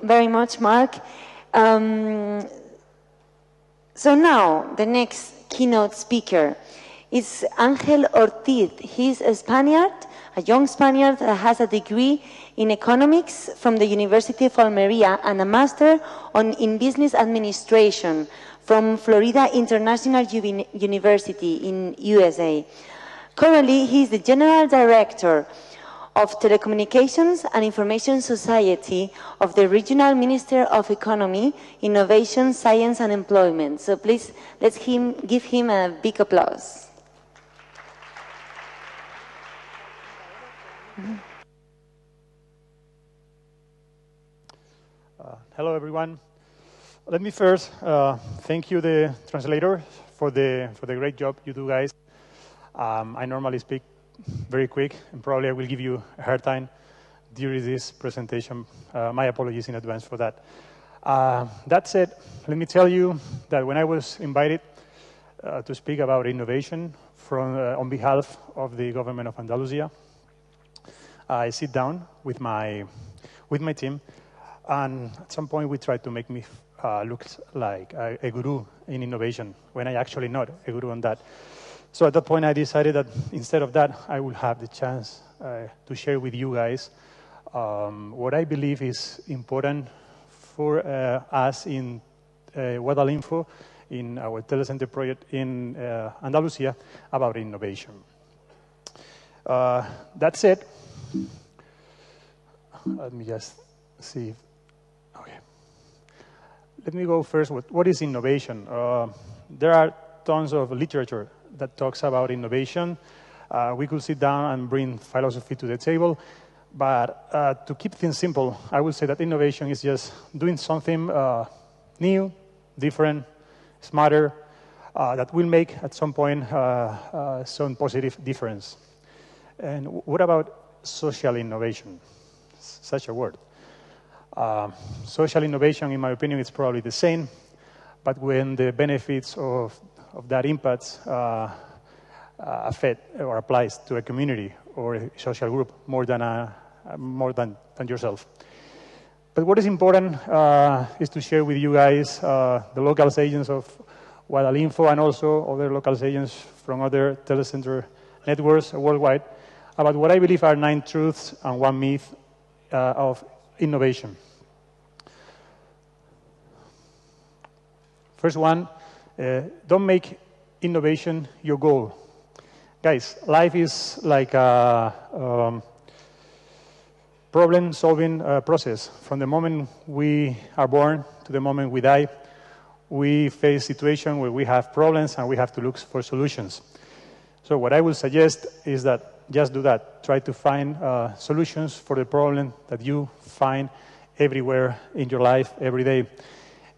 very much, Mark. So now, the next keynote speaker is Ángel Ortiz. He's a Spaniard, a young Spaniard that has a degree in economics from the University of Almería and a master in business administration from Florida International University in USA. Currently, he is the General Director of Telecommunications and Information Society of the Regional Minister of Economy, Innovation, Science and Employment. So please, let's give him a big applause. Hello, everyone. Let me first thank you, the translator, for the great job you do, guys. I normally speak very quick, and probably I will give you a hard time during this presentation. My apologies in advance for that. That said, let me tell you that when I was invited to speak about innovation on behalf of the government of Andalusia, I sit down with my team, and at some point we tried to make me look like a guru in innovation, when I actually not a guru on that. So at that point, I decided that instead of that, I would have the chance to share with you guys what I believe is important for us in Guadalinfo, in our telecenter project in Andalusia, about innovation. That said, let me just see. Okay. Let me go first with what is innovation. There are tons of literature that talks about innovation. We could sit down and bring philosophy to the table, but to keep things simple, I would say that innovation is just doing something new, different, smarter, that will make at some point some positive difference. And what about social innovation? Such a word. Social innovation, in my opinion, is probably the same, but when the benefits of that impact affect or applies to a community or a social group more than yourself. But what is important is to share with you guys the local agents of Guadalinfo and also other local agents from other telecenter networks worldwide about what I believe are 9 truths and 1 myth of innovation. First one, don't make innovation your goal. Guys, life is like a problem-solving process. From the moment we are born to the moment we die, we face situations where we have problems and we have to look for solutions. So what I would suggest is that just do that. Try to find solutions for the problem that you find everywhere in your life, every day.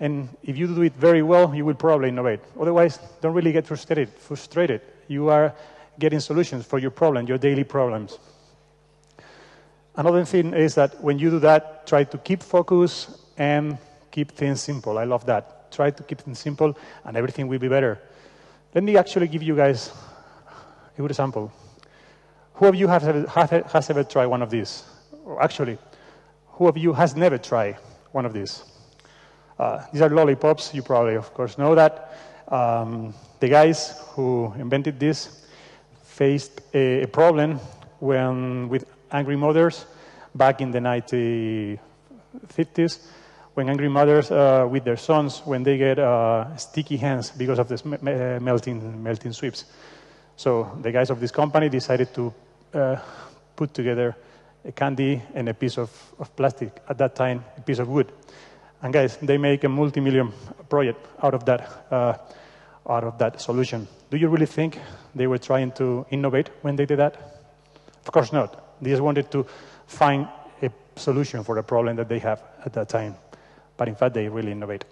And if you do it very well, you will probably innovate. Otherwise, don't really get frustrated. You are getting solutions for your problem, your daily problems. Another thing is that when you do that, try to keep focus and keep things simple. I love that. Try to keep things simple and everything will be better. Let me actually give you guys a good example. Who of you has ever tried one of these? Or actually, who of you has never tried one of these? These are lollipops. You probably, of course, know that. The guys who invented this faced a problem with angry mothers back in the 1950s, when angry mothers with their sons, when they get sticky hands because of this melting sweeps. So the guys of this company decided to put together a candy and a piece of plastic, at that time, a piece of wood. And guys, they make a multi-million project out of that solution. Do you really think they were trying to innovate when they did that? Of course not. They just wanted to find a solution for a problem that they have at that time. But in fact, they really innovate.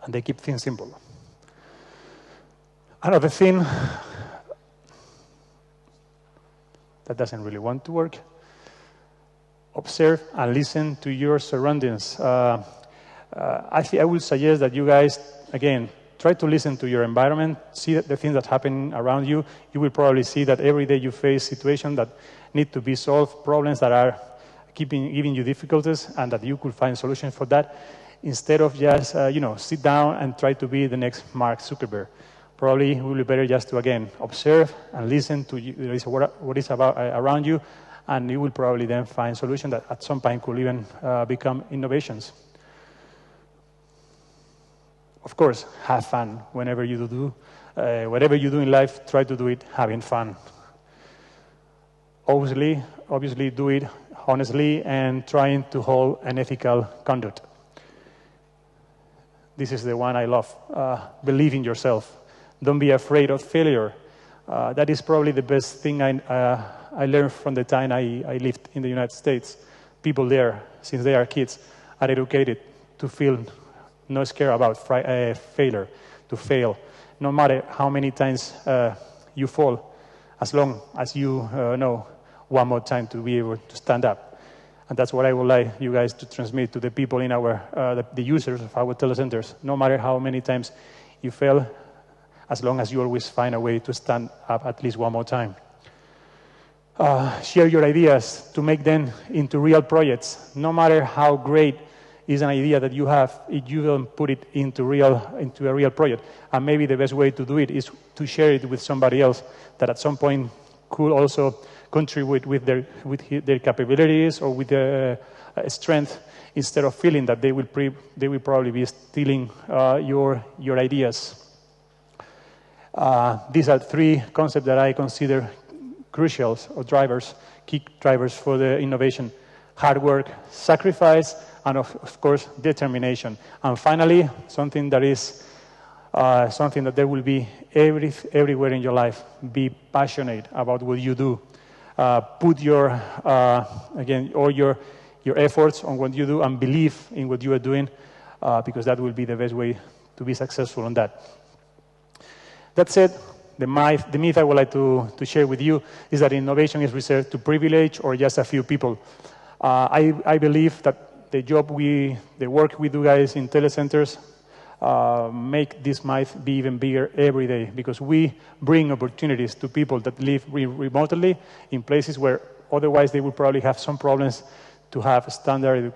And they keep things simple. Another thing that doesn't really want to work: observe and listen to your surroundings. I would suggest that you guys, again, try to listen to your environment, see the things that happen around you. You will probably see that every day you face situations that need to be solved, problems that are giving you difficulties and that you could find solutions for that instead of just, sit down and try to be the next Mark Zuckerberg. Probably it will be better just to, again, observe and listen to what is about around you, and you will probably then find solutions that at some point could even become innovations. Of course, have fun whenever you do. Whatever you do in life, try to do it having fun. Obviously do it honestly and trying to hold an ethical conduct. This is the one I love. Believe in yourself. Don't be afraid of failure. That is probably the best thing I learned from the time I lived in the United States. People there, since they are kids, are educated to feel no scared about failure, to fail. No matter how many times you fall, as long as you know one more time to be able to stand up. And that's what I would like you guys to transmit to the people in our, the users of our telecenters. No matter how many times you fail, as long as you always find a way to stand up at least one more time. Share your ideas to make them into real projects. No matter how great is an idea that you have, if you don't put it into a real project. And maybe the best way to do it is to share it with somebody else that at some point could also contribute with their capabilities or with their strength, instead of feeling that they will probably be stealing your ideas. These are three concepts that I consider crucial, or key drivers for the innovation: hard work, sacrifice, and of course, determination. And finally, something that there will be everywhere in your life. Be passionate about what you do. Put all your efforts on what you do and believe in what you are doing, because that will be the best way to be successful on that. That said, the myth I would like to share with you is that innovation is reserved to privilege or just a few people. I believe that the work we do, guys, in telecenters, make this myth be even bigger every day, because we bring opportunities to people that live remotely in places where otherwise they would probably have some problems to have standard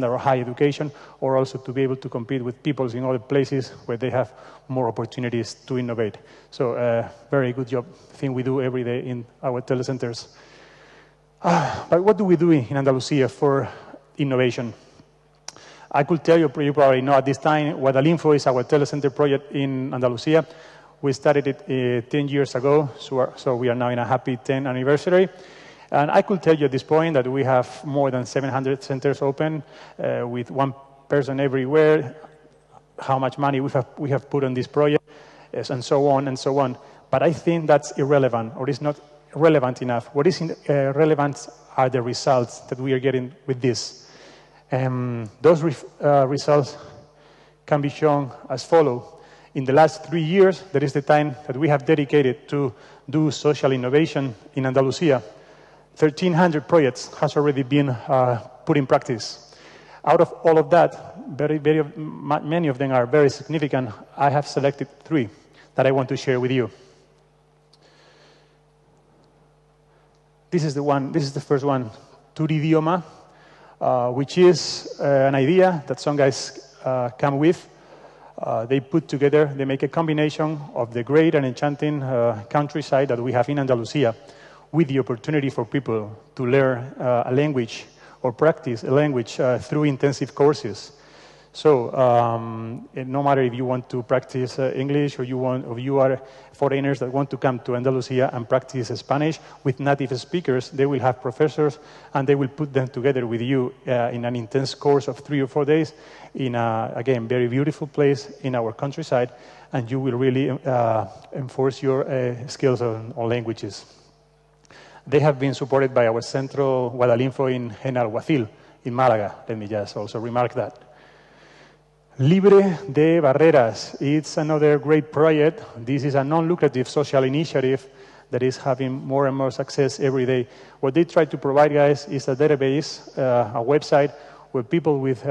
or high education, or also to be able to compete with people in other places where they have more opportunities to innovate. So very good job thing we do every day in our telecenters. But what do we do in Andalusia for innovation? I could tell you probably know at this time, Guadalinfo is our telecenter project in Andalusia. We started it 10 years ago, so we are now in a happy 10th anniversary. And I could tell you at this point that we have more than 700 centers open, with one person everywhere, how much money we have put on this project, and so on and so on. But I think that's irrelevant, or is not relevant enough. What is relevant are the results that we are getting with this. Those results can be shown as follows. In the last 3 years, that is the time that we have dedicated to do social innovation in Andalusia. 1,300 projects has already been put in practice. Out of all of that, many of them are very significant. I have selected 3 that I want to share with you. This is the first one, Turidioma, which is an idea that some guys come with. They put together, they make a combination of the great and enchanting countryside that we have in Andalusia, with the opportunity for people to learn a language or practice a language through intensive courses. So no matter if you want to practice English, or you are foreigners that want to come to Andalusia and practice Spanish with native speakers, they will have professors and they will put them together with you in an intense course of 3 or 4 days in a, again, very beautiful place in our countryside, and you will really enforce your skills on languages. They have been supported by our Centro Guadalinfo in Alguacil, in Malaga. Let me just also remark that. Libre de Barreras, it's another great project. This is a non-lucrative social initiative that is having more and more success every day. What they try to provide, guys, is a database, a website where people with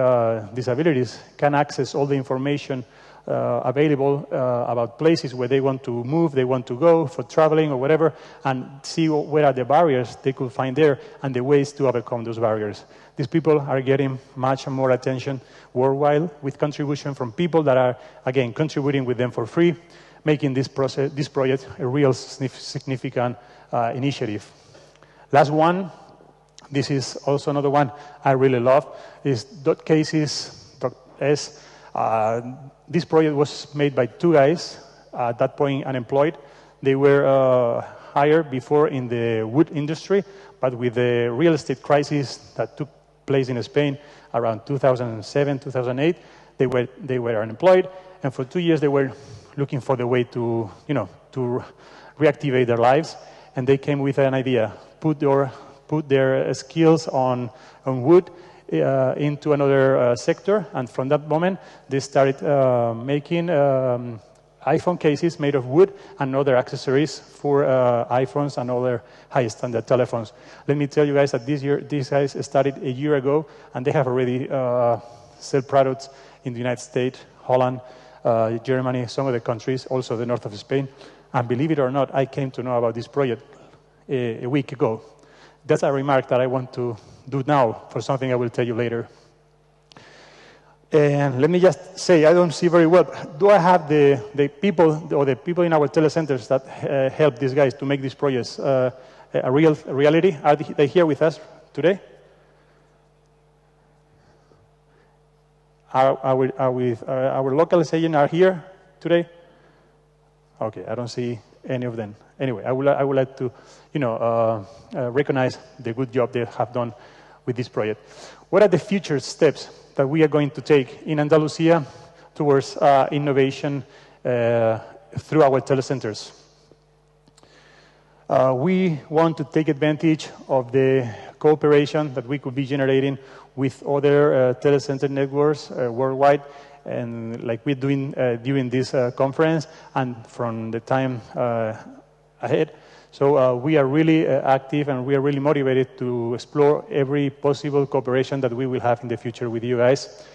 disabilities can access all the information available about places where they want to move, they want to go for traveling or whatever, and see where are the barriers they could find there and the ways to overcome those barriers. These people are getting much more attention worldwide with contribution from people that are, again, contributing with them for free, making this project a real significant initiative. Last one, this is also another one I really love, is .cases.s. This project was made by two guys, at that point unemployed. They were hired before in the wood industry, but with the real estate crisis that took place in Spain around 2007, 2008, they were unemployed, and for 2 years they were looking for the way to, to reactivate their lives, and they came with an idea: put their skills on wood into another sector, and from that moment they started making iPhone cases made of wood and other accessories for iPhones and other high-standard telephones. Let me tell you guys that these guys started a year ago, and they have already sell products in the United States, Holland, Germany, some other countries, also the north of Spain. And believe it or not, I came to know about this project a week ago. That's a remark that I want to do now for something I will tell you later. And let me just say, I don't see very well. Do I have the people, or the people in our telecenters that help these guys to make these projects a real reality? Are they here with us today? Our local agents are here today? Okay, I don't see any of them. Anyway, I would like to, recognize the good job they have done with this project. What are the future steps that we are going to take in Andalusia towards innovation through our telecenters? We want to take advantage of the cooperation that we could be generating with other telecenter networks worldwide, and like we're doing during this conference and from the time ahead. So we are really active, and we are really motivated to explore every possible cooperation that we will have in the future with you guys.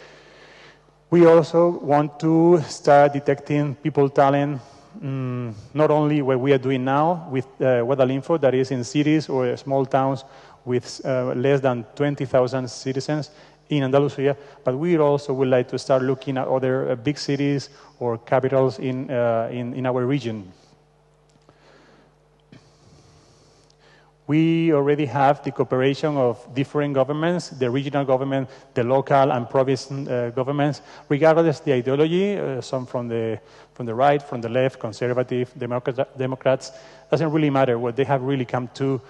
We also want to start detecting people talent, not only what we are doing now with Guadalinfo, that is in cities or small towns with less than 20,000 citizens in Andalusia, but we also would like to start looking at other big cities or capitals in our region. We already have the cooperation of different governments, the regional government, the local and provincial governments, regardless the ideology, some from the right, from the left, conservative, Democrats. Doesn't really matter. What they have really come to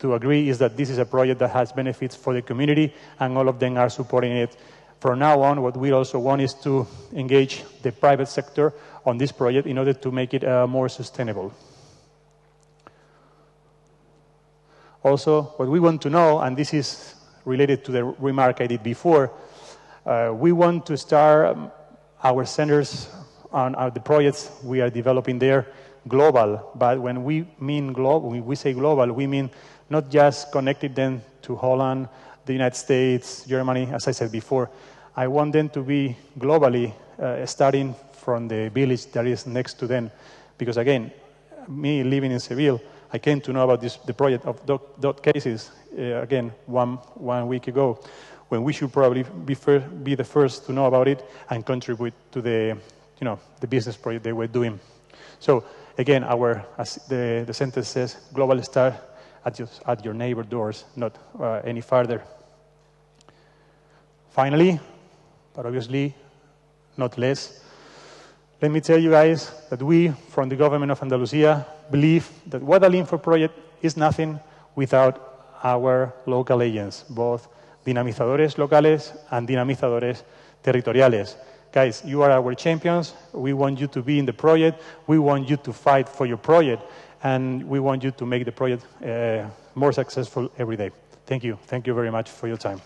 agree is that this is a project that has benefits for the community, and all of them are supporting it. From now on, what we also want is to engage the private sector on this project in order to make it more sustainable. Also, what we want to know, and this is related to the remark I did before, we want to start our centers on the projects we are developing there global. But when we mean global, when we say global, we mean not just connecting them to Holland, the United States, Germany, as I said before. I want them to be globally, starting from the village that is next to them. Because again, me living in Seville, I came to know about the project of dot cases again one week ago, when we should probably be the first to know about it and contribute to the business project they were doing. So again, as the sentence says, global start at your neighbor doors, not any farther. Finally, but obviously not less, let me tell you guys that we, from the government of Andalusia, believe that Guadalinfo project is nothing without our local agents, both dinamizadores locales and dinamizadores territoriales. Guys, you are our champions. We want you to be in the project. We want you to fight for your project, and we want you to make the project more successful every day. Thank you. Thank you very much for your time.